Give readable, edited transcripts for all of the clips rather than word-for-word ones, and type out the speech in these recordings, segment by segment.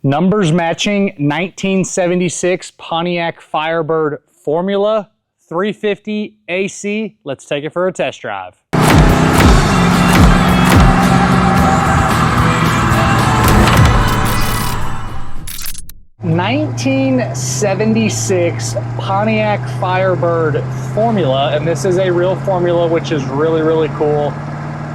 Numbers matching 1976 Pontiac Firebird Formula 350 AC. Let's take it for a test drive. 1976 Pontiac Firebird Formula, and this is a real Formula, which is really cool.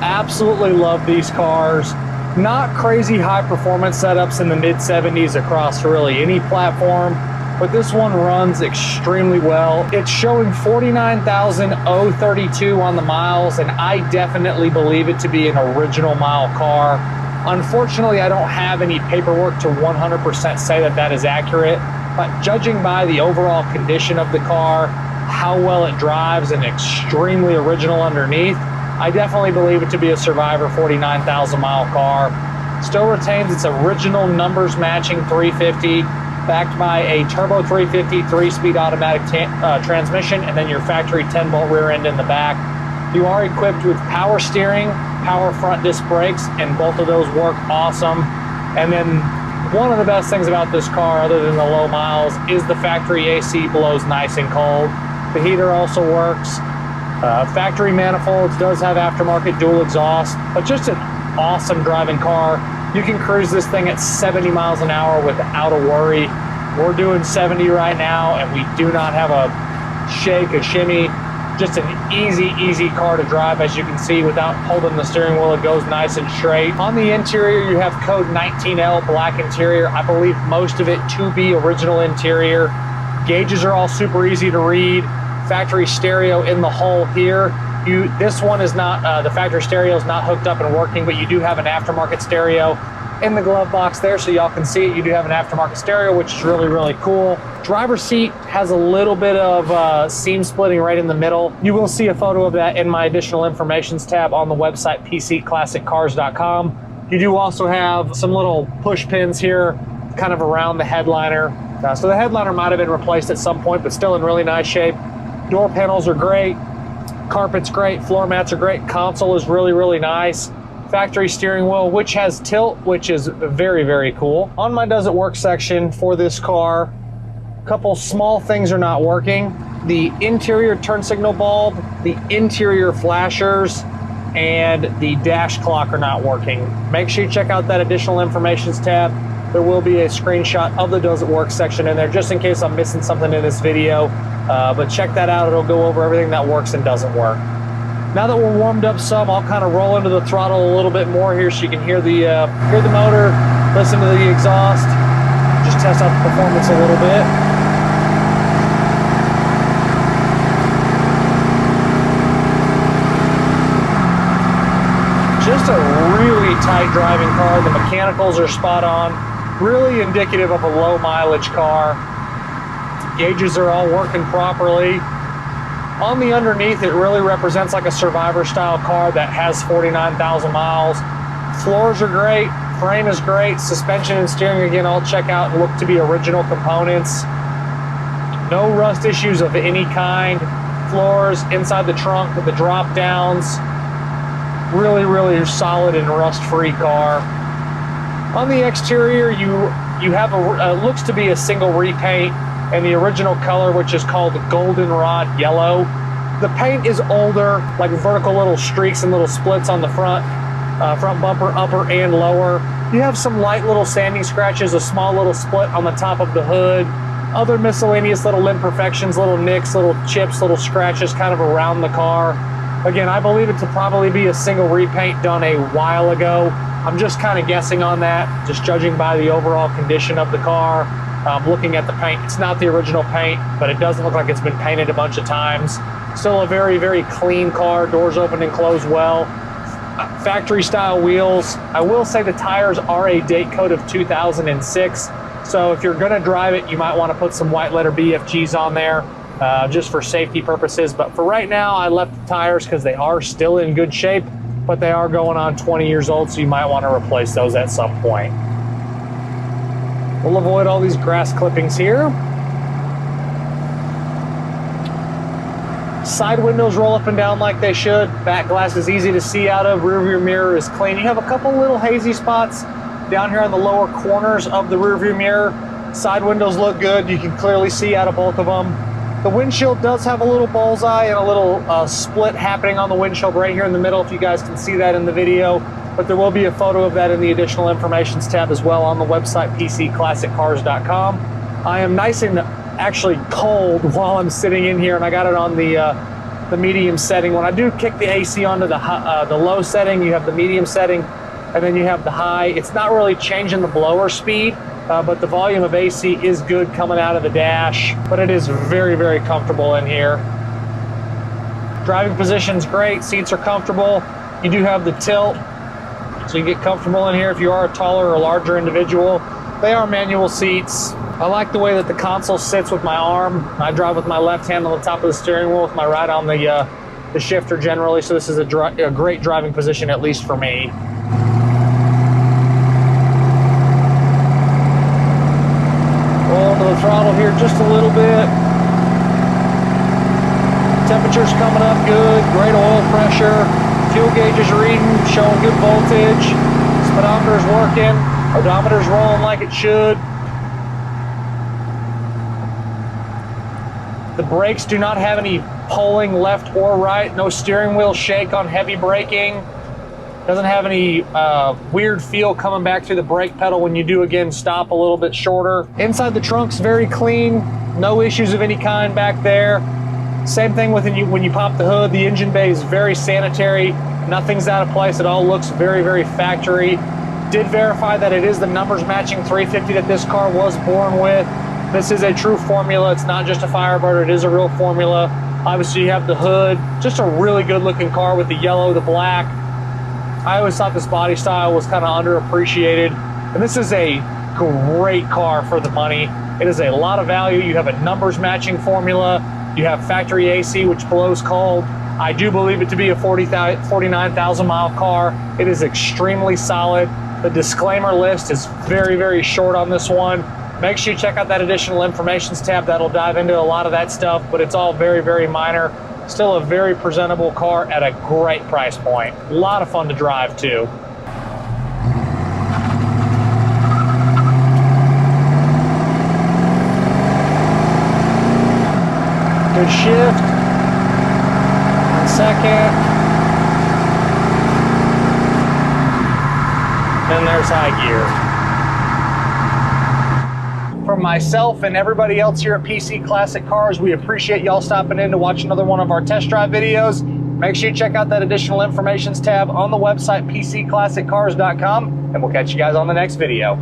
Absolutely love these cars. Not crazy high performance setups in the mid 70s across really any platform, but this one runs extremely well. It's showing 49,032 on the miles, and I definitely believe it to be an original mile car. Unfortunately, I don't have any paperwork to 100% say that that is accurate, but judging by the overall condition of the car, how well it drives, and extremely original underneath, I definitely believe it to be a Survivor 49,000 mile car. Still retains its original numbers matching 350, backed by a turbo 350 3-speed automatic transmission, and then your factory 10-bolt rear end in the back. You are equipped with power steering, power front disc brakes, and both of those work awesome. And then one of the best things about this car, other than the low miles, is the factory AC blows nice and cold. The heater also works. Factory manifolds, does have aftermarket dual exhaust, but just an awesome driving car. You can cruise this thing at 70 miles an hour without a worry. We're doing 70 right now, and we do not have a shake, a shimmy. Just an easy car to drive, as you can see, without holding the steering wheel. It goes nice and straight. On the interior, you have code 19L black interior. I believe most of it to be original interior. Gauges are all super easy to read. Factory stereo in the hull here. This one is not, the factory stereo is not hooked up and working, but you do have an aftermarket stereo in the glove box there, so y'all can see it. You do have an aftermarket stereo, which is really cool. Driver's seat has a little bit of seam splitting right in the middle. You will see a photo of that in my additional informations tab on the website pcclassiccars.com. You do also have some little push pins here kind of around the headliner. So the headliner might have been replaced at some point, but still in really nice shape. Door panels are great, carpet's great, floor mats are great, console is really nice. Factory steering wheel, which has tilt, which is very cool. On my does it work section for this car, a couple small things are not working. The interior turn signal bulb, the interior flashers, and the dash clock are not working. Make sure you check out that additional informations tab. There will be a screenshot of the does it work section in there, just in case I'm missing something in this video. But check that out. It'll go over everything that works and doesn't work. Now that we're warmed up some, I'll kind of roll into the throttle a little bit more here so you can hear the motor, listen to the exhaust, just test out the performance a little bit. Just a really tight driving car. The mechanicals are spot on. Really indicative of a low mileage car. Gauges are all working properly. On the underneath, it really represents like a Survivor style car that has 49,000 miles. Floors are great, frame is great, suspension and steering, again, all check out and look to be original components. No rust issues of any kind. Floors inside the trunk with the drop downs. Really solid and rust-free car. On the exterior, you have looks to be a single repaint in the original color, which is called goldenrod yellow. The paint is older, like vertical little streaks and little splits on the front bumper, upper and lower. You have some light little sanding scratches, a small little split on the top of the hood, other miscellaneous little imperfections, little nicks, little chips, little scratches kind of around the car. Again, I believe it to probably be a single repaint done a while ago. I'm just kind of guessing on that, just judging by the overall condition of the car. Looking at the paint, it's not the original paint, but it doesn't look like it's been painted a bunch of times. Still a very clean car, doors open and close well. Factory style wheels. I will say the tires are a date code of 2006, so if you're gonna drive it, you might want to put some white letter BFGs on there, just for safety purposes. But for right now, I left the tires because they are still in good shape, but they are going on 20 years old, so you might want to replace those at some point. We'll avoid all these grass clippings here. Side windows roll up and down like they should. Back glass is easy to see out of. Rear view mirror is clean. You have a couple little hazy spots Down here on the lower corners of the rearview mirror, side windows look good. You can clearly see out of both of them. The windshield does have a little bullseye and a little split happening on the windshield right here in the middle, if you guys can see that in the video. But there will be a photo of that in the additional informations tab as well on the website, pcclassiccars.com. I am nice and actually cold while I'm sitting in here, and I got it on the medium setting. When I do kick the AC onto the low setting, you have the medium setting, and then you have the high. It's not really changing the blower speed, but the volume of AC is good coming out of the dash, but it is very, very comfortable in here. Driving position's great, seats are comfortable. You do have the tilt, so you get comfortable in here if you are a taller or larger individual. They are manual seats. I like the way that the console sits with my arm. I drive with my left hand on the top of the steering wheel, with my right on the shifter generally, so this is a great driving position, at least for me. Roll into the throttle here just a little bit. Temperature's coming up good, great oil pressure. Fuel gauge is reading, showing good voltage. Speedometer's working. Odometer's rolling like it should. The brakes do not have any pulling left or right. No steering wheel shake on heavy braking. Doesn't have any weird feel coming back through the brake pedal when you do, again, stop a little bit shorter. Inside the trunk's very clean. No issues of any kind back there. Same thing when you pop the hood. The engine bay is very sanitary. Nothing's out of place. It all looks very, very factory. Did verify that it is the numbers matching 350 that this car was born with. This is a true formula. It's not just a Firebird. It is a real formula. Obviously, you have the hood. Just a really good looking car with the yellow, the black. I always thought this body style was kind of underappreciated. And this is a great car for the money. It is a lot of value. You have a numbers matching formula. You have factory AC, which blows cold. I do believe it to be a 49,000 mile car. It is extremely solid. The disclaimer list is very, very short on this one. Make sure you check out that additional informations tab. That'll dive into a lot of that stuff, but it's all very, very minor. Still a very presentable car at a great price point. A lot of fun to drive too. Good shift. 1 second. Then there's high gear. For myself and everybody else here at PC Classic Cars, we appreciate y'all stopping in to watch another one of our test drive videos. Make sure you check out that additional informations tab on the website, pcclassiccars.com, and we'll catch you guys on the next video.